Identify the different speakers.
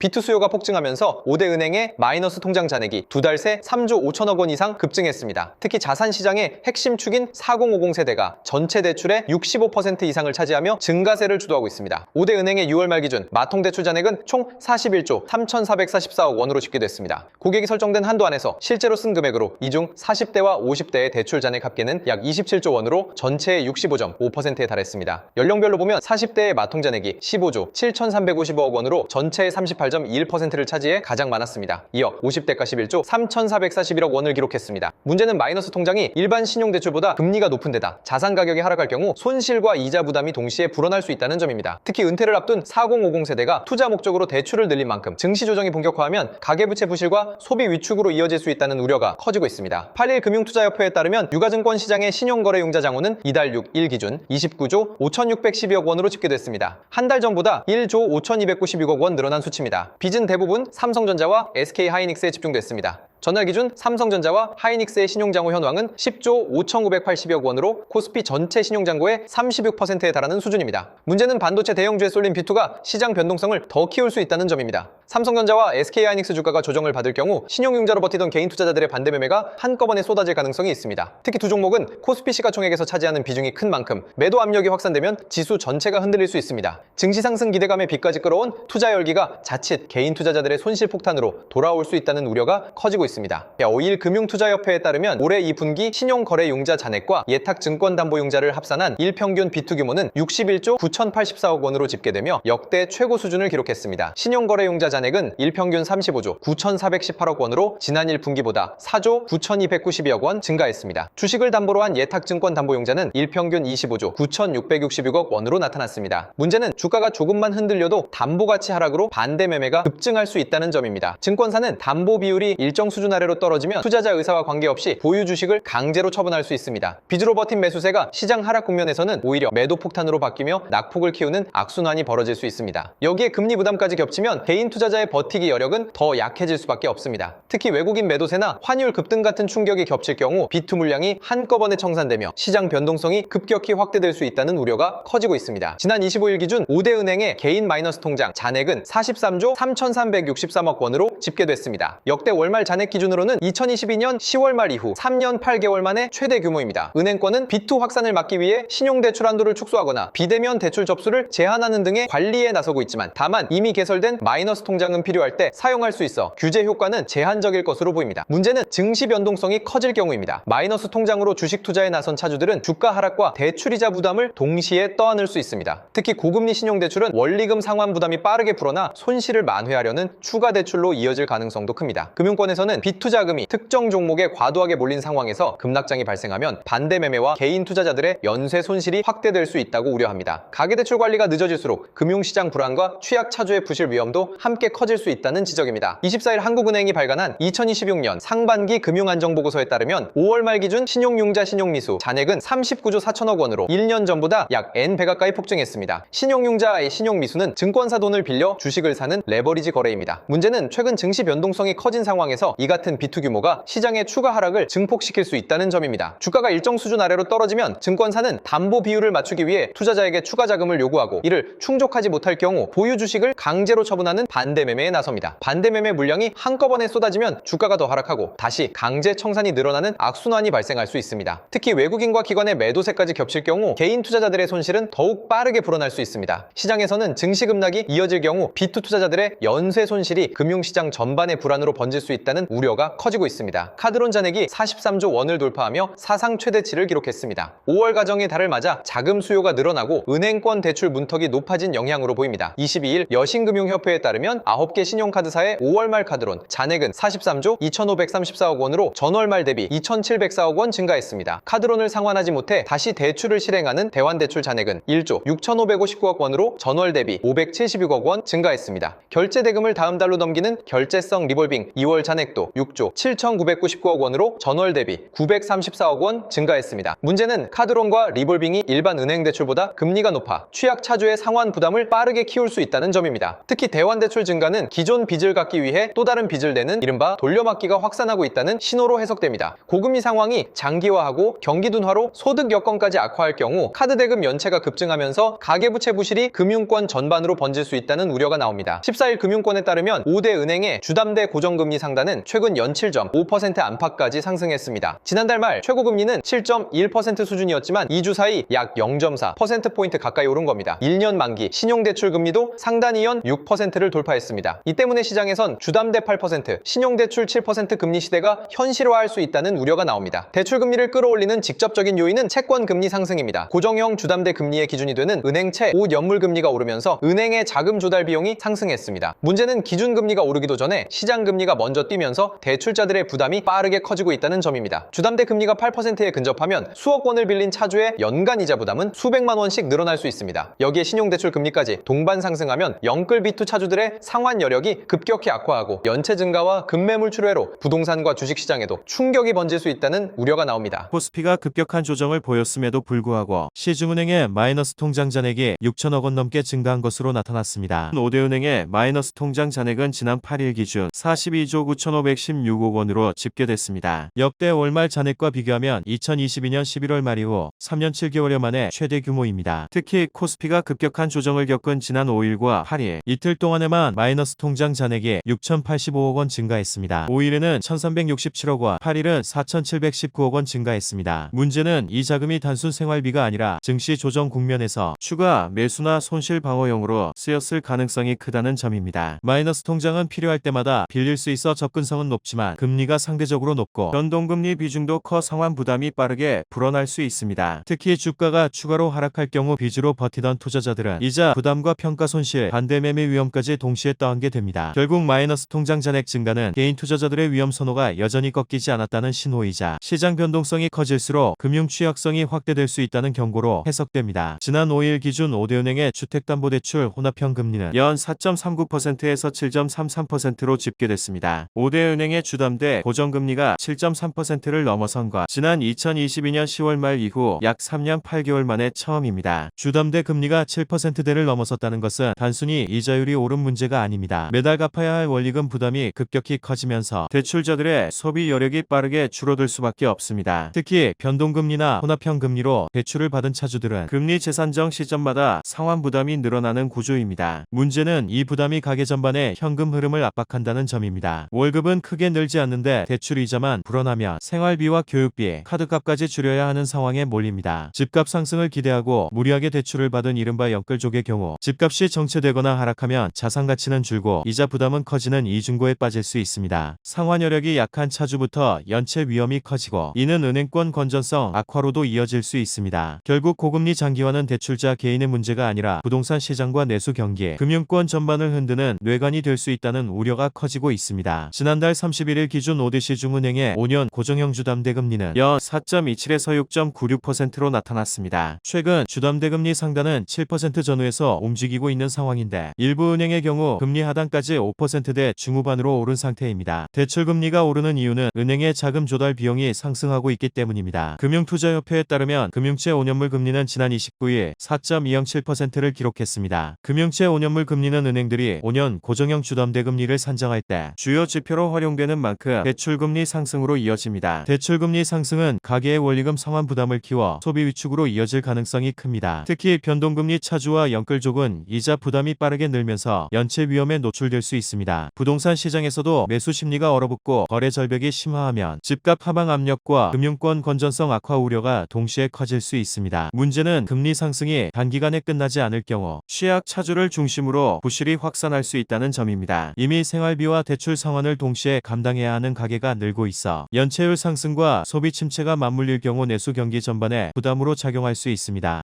Speaker 1: B2 수요가 폭증하면서 5대 은행의 마이너스 통장 잔액이 두 달 새 3조 5천억 원 이상 급증했습니다. 특히 자산시장의 핵심 축인 4050 세대가 전체 대출의 65% 이상을 차지하며 증가세를 주도하고 있습니다. 5대 은행의 6월 말 기준 마통대출 잔액은 총 41조 3,444억 원으로 집계됐습니다. 고객이 설정된 한도 안에서 실제로 쓴 금액으로 이 중 40대와 50대의 대출 잔액 합계는 약 27조 원으로 전체의 65.5%에 달했습니다. 연령별로 보면 40대의 마통 잔액이 15조 7,355억 원으로 전체의 38.21%를 차지해 가장 많았습니다. 이어 50대가 11조 3,441억 원을 기록했습니다. 문제는 마이너스 통장이 일반 신용대출보다 금리가 높은 데다 자산 가격이 하락할 경우 손실과 이자 부담이 동시에 불어날 수 있다는 점입니다. 특히 은퇴를 앞둔 4050 세대가 투자 목적으로 대출을 늘린 만큼 증시 조정이 본격화하면 가계부채 부실과 소비 위축으로 이어질 수 있다는 우려가 커지고 있습니다. 8일 금융투자협회에 따르면 유가증권 시장의 신용거래융자 장호는 이달 6일 기준 29조 5,612억 원으로 집계됐습니다. 한 달 전보다 1조 5,296억 원 늘어난 수치입니다. 빚은 대부분 삼성전자와 SK하이닉스에 집중됐습니다. 전날 기준 삼성전자와 하이닉스의 신용장고 현황은 10조 5,980억 원으로 코스피 전체 신용장고의 36%에 달하는 수준입니다. 문제는 반도체 대형주에 쏠린 B2가 시장 변동성을 더 키울 수 있다는 점입니다. 삼성전자와 SK하이닉스 주가가 조정을 받을 경우 신용융자로 버티던 개인 투자자들의 반대 매매가 한꺼번에 쏟아질 가능성이 있습니다. 특히 두 종목은 코스피 시가총액에서 차지하는 비중이 큰 만큼 매도 압력이 확산되면 지수 전체가 흔들릴 수 있습니다. 증시 상승 기대감에 빚까지 끌어온 투자 열기가 자칫 개인 투자자들의 손실 폭탄으로 돌아올 수 있다는 우려가 커지고 있습니다. 5일 금융투자협회에 따르면 올해 2분기 신용거래융자 잔액과 예탁증권담보융자를 합산한 일평균 B2 규모는 61조 9,084억 원으로 집계되며 역대 최고 수준을 기록했습니다. 신용거래융자 잔액은 일평균 35조 9,418억 원으로 지난 1분기보다 4조 9,292억 원 증가했습니다. 주식을 담보로 한 예탁증권담보융자는 일평균 25조 9,666억 원으로 나타났습니다. 문제는 주가가 조금만 흔들려도 담보가치 하락으로 반대 매매가 급증할 수 있다는 점입니다. 증권사는 담보 비율이 일정 수준 아래로 떨어지면 투자자 의사와 관계없이 보유 주식을 강제로 처분할 수 있습니다. 빚으로 버틴 매수세가 시장 하락 국면에서는 오히려 매도 폭탄으로 바뀌며 낙폭을 키우는 악순환이 벌어질 수 있습니다. 여기에 금리 부담까지 겹치면 개인 투자자의 버티기 여력은 더 약해질 수밖에 없습니다. 특히 외국인 매도세나 환율 급등 같은 충격이 겹칠 경우 B2 물량이 한꺼번에 청산되며 시장 변동성이 급격히 확대될 수 있다는 우려가 커지고 있습니다. 지난 25일 기준 5대 은행의 개인 마이너스 통장 잔액은 43조 3,363억 원으로 집계됐습니다. 역대 월말 잔액 기준으로는 2022년 10월 말 이후 3년 8개월 만에 최대 규모입니다. 은행권은 B2 확산을 막기 위해 신용대출 한도를 축소하거나 비대면 대출 접수를 제한하는 등의 관리에 나서고 있지만 다만 이미 개설된 마이너스 통장은 필요할 때 사용할 수 있어 규제 효과는 제한적일 것으로 보입니다. 문제는 증시 변동성이 커질 경우입니다. 마이너스 통장으로 주식 투자에 나선 차주들은 주가 하락과 대출이자 부담을 동시에 떠안을 수 있습니다. 특히 고금리 신용대출은 원리금 상환 부담이 빠르게 불어나 손실을 만회하려는 추가 대출로 이어질 가능성도 큽니다. 금융권에서는 빚투자금이 특정 종목에 과도하게 몰린 상황에서 급락장이 발생하면 반대 매매와 개인 투자자들의 연쇄 손실이 확대될 수 있다고 우려합니다. 가계대출 관리가 늦어질수록 금융시장 불안과 취약 차주의 부실 위험도 함께 커질 수 있다는 지적입니다. 24일 한국은행이 발간한 2026년 상반기 금융안정보고서에 따르면 5월 말 기준 신용융자 신용미수 잔액은 39조 4천억 원으로 1년 전보다 약 N배 가까이 폭증했습니다. 신용융자의 신용미수는 증권사 돈을 빌려 주식을 사는 레버리지 거래입니다. 문제는 최근 증시 변동성이 커진 상황에서 이 같은 B2 규모가 시장의 추가 하락을 증폭시킬 수 있다는 점입니다. 주가가 일정 수준 아래로 떨어지면 증권사는 담보 비율을 맞추기 위해 투자자에게 추가 자금을 요구하고 이를 충족하지 못할 경우 보유 주식을 강제로 처분하는 반대 매매에 나섭니다. 반대 매매 물량이 한꺼번에 쏟아지면 주가가 더 하락하고 다시 강제 청산이 늘어나는 악순환이 발생할 수 있습니다. 특히 외국인과 기관의 매도세까지 겹칠 경우 개인 투자자들의 손실은 더욱 빠르게 불어날 수 있습니다. 시장에서는 증시 급락이 이어질 경우 B2 투자자들의 연쇄 손실이 금융시장 전반의 불안으로 번질 수 있다는 우려가 커지고 있습니다. 카드론 잔액이 43조 원을 돌파하며 사상 최대치를 기록했습니다. 5월 가정의 달을 맞아 자금 수요가 늘어나고 은행권 대출 문턱이 높아진 영향으로 보입니다. 22일 여신금융협회에 따르면 9개 신용카드사의 5월 말 카드론 잔액은 43조 2,534억 원으로 전월 말 대비 2,704억 원 증가했습니다. 카드론을 상환하지 못해 다시 대출을 실행하는 대환대출 잔액은 1조 6,559억 원으로 전월 대비 576억 원 증가했습니다. 결제 대금을 다음 달로 넘기는 결제성 리볼빙 2월 잔액도 6조 7,999억 원으로 전월 대비 934억 원 증가했습니다. 문제는 카드론과 리볼빙이 일반 은행 대출보다 금리가 높아 취약 차주의 상환 부담을 빠르게 키울 수 있다는 점입니다. 특히 대환대출 증가는 기존 빚을 갚기 위해 또 다른 빚을 내는 이른바 돌려막기가 확산하고 있다는 신호로 해석됩니다. 고금리 상황이 장기화하고 경기 둔화로 소득 여건까지 악화할 경우 카드 대금 연체가 급증하면서 가계부채 부실이 금융권 전반으로 번질 수 있다는 우려가 나옵니다. 14일 금융권에 따르면 5대 은행의 주담대 고정금리 상단은 최근 연칠 점 5% 안팎까지 상승했습니다. 지난달 말 최고금리는 7.1% 수준이었지만 2주 사이 약 0.4%포인트 가까이 오른 겁니다. 1년 만기 신용대출 금리도 상단이 연 6%를 돌파했습니다. 이 때문에 시장에선 주담대 8%, 신용대출 7% 금리 시대가 현실화할 수 있다는 우려가 나옵니다. 대출 금리를 끌어올리는 직접적인 요인은 채권 금리 상승입니다. 고정형 주담대 금리의 기준이 되는 은행채 5연물 금리가 오르면서 은행의 자금 조달 비용이 상승했습니다. 문제는 기준 금리가 오르기도 전에 시장 금리가 먼저 뛰면서 대출자들의 부담이 빠르게 커지고 있다는 점입니다. 주담대 금리가 8%에 근접하면 수억 원을 빌린 차주의 연간 이자 부담은 수백만 원씩 늘어날 수 있습니다. 여기에 신용대출 금리까지 동반 상승하면 영끌 B2 차주들의 상환 여력이 급격히 악화하고 연체 증가와 급매물 출회로 부동산과 주식시장에도 충격이 번질 수 있다는 우려가 나옵니다.
Speaker 2: 코스피가 급격한 조정을 보였음에도 불구하고 시중은행의 마이너스 통장 잔액이 6천억 원 넘게 증가한 것으로 나타났습니다. 5대 은행의 마이너스 통장 잔액은 지난 8일 기준 42조 9,516억 원으로 집계됐습니다. 역대 월말 잔액과 비교하면 2022년 11월 말 이후 3년 7개월여 만에 최대 규모입니다. 특히 코스피가 급격한 조정을 겪은 지난 5일과 8일 이틀 동안에만 마이너스 통장 잔액이 6,085억 원 증가했습니다. 5일에는 1,367억 원, 8일은 4,719억 원 증가했습니다. 문제는 이 자금이 단순 생활비가 아니라 증시 조정 국면에서 추가 매수나 손실 방어용으로 쓰였을 가능성이 크다는 점입니다. 마이너스 통장은 필요할 때마다 빌릴 수 있어 접근성은 높지만 금리가 상대적으로 높고 변동금리 비중도 커 상환 부담이 빠르게 불어날 수 있습니다. 특히 주가가 추가로 하락할 경우 빚으로 버티던 투자자들은 이자 부담과 평가 손실, 반대 매매 위험까지 동시에 떠안게 됩니다. 결국 마이너스 통장 잔액 증가는 개인 투자자들의 위험 선호가 여전히 꺾이지 않았다는 신호이자 시장 변동성이 커질수록 금융 취약성이 확대될 수 있다는 경고로 해석됩니다. 지난 5일 기준 5대 은행의 주택담보대출 혼합형 금리는 연 4.39%에서 7.33%로 집계됐습니다. 5대 은행의 주담대 고정금리가 7.3%를 넘어선 것, 지난 2022년 10월 말 이후 약 3년 8개월 만에 처음입니다. 주담대 금리가 7%대를 넘어섰다는 것은 단순히 이자율이 오른 문제가 아닙니다. 매달 갚아야 할 원리금 부담이 급격히 커지면서 대출자들의 소비 여력이 빠르게 줄어들 수밖에 없습니다. 특히 변동금리나 혼합형 금리로 대출을 받은 차주들은 금리 재산정 시점마다 상환 부담이 늘어나는 구조입니다. 문제는 이 부담이 가계 전반의 현금 흐름을 압박한다는 점입니다. 월급은 크게 늘지 않는데 대출 이자만 불어나면 생활비와 교육비, 카드값까지 줄여야 하는 상황에 몰립니다. 집값 상승을 기대하고 무리하게 대출을 받은 이른바 영끌족의 경우 집값이 정체되거나 하락하면 자산 가치는 줄고 이자 부담은 커지는 이중고에 빠질 수 있습니다. 상환 여력이 약한 차주부터 연체 위험이 커지고 이는 은행권 건전성 악화로도 이어질 수 있습니다. 결국 고금리 장기화는 대출자 개인의 문제가 아니라 부동산 시장과 내수 경기, 금융권 전반을 흔드는 뇌관이 될 수 있다는 우려가 커지고 있습니다. 지난달 31일 기준 5대 시중은행의 5년 고정형 주담대 금리는 연 4.27에서 6.96%로 나타났습니다. 최근 주담대 금리 상단은 7% 전후에서 움직이고 있는 상황인데 일부 은행의 경우 금리 하단까지 5%대 중후반으로 오른 상태입니다. 대출 금리가 오르는 이유는 은행의 자금 조달 비용이 상승하고 있기 때문입니다. 금융투자협회에 따르면 금융채 5년물 금리는 지난 29일 4.207%를 기록했습니다. 금융채 5년물 금리는 은행들이 5년 고정형 주담대 금리를 산정할 때 주요 지표로 활용되는 만큼 대출금리 상승으로 이어집니다. 대출금리 상승은 가계의 원리금 상환 부담을 키워 소비 위축으로 이어질 가능성이 큽니다. 특히 변동금리 차주와 영끌족은 이자 부담이 빠르게 늘면서 연체 위험에 노출될 수 있습니다. 부동산 시장에서도 매수 심리가 얼어붙고 거래 절벽이 심화하면 집값 하방 압력과 금융권 건전성 악화 우려가 동시에 커질 수 있습니다. 문제는 금리 상승이 단기간에 끝나지 않을 경우 취약 차주를 중심으로 부실이 확산할 수 있다는 점입니다. 이미 생활비와 대출 상환을 동시에 감당해야 하는 가계가 늘고 있어 연체율 상승과 소비 침체가 맞물릴 경우 내수 경기 전반에 부담으로 작용할 수 있습니다.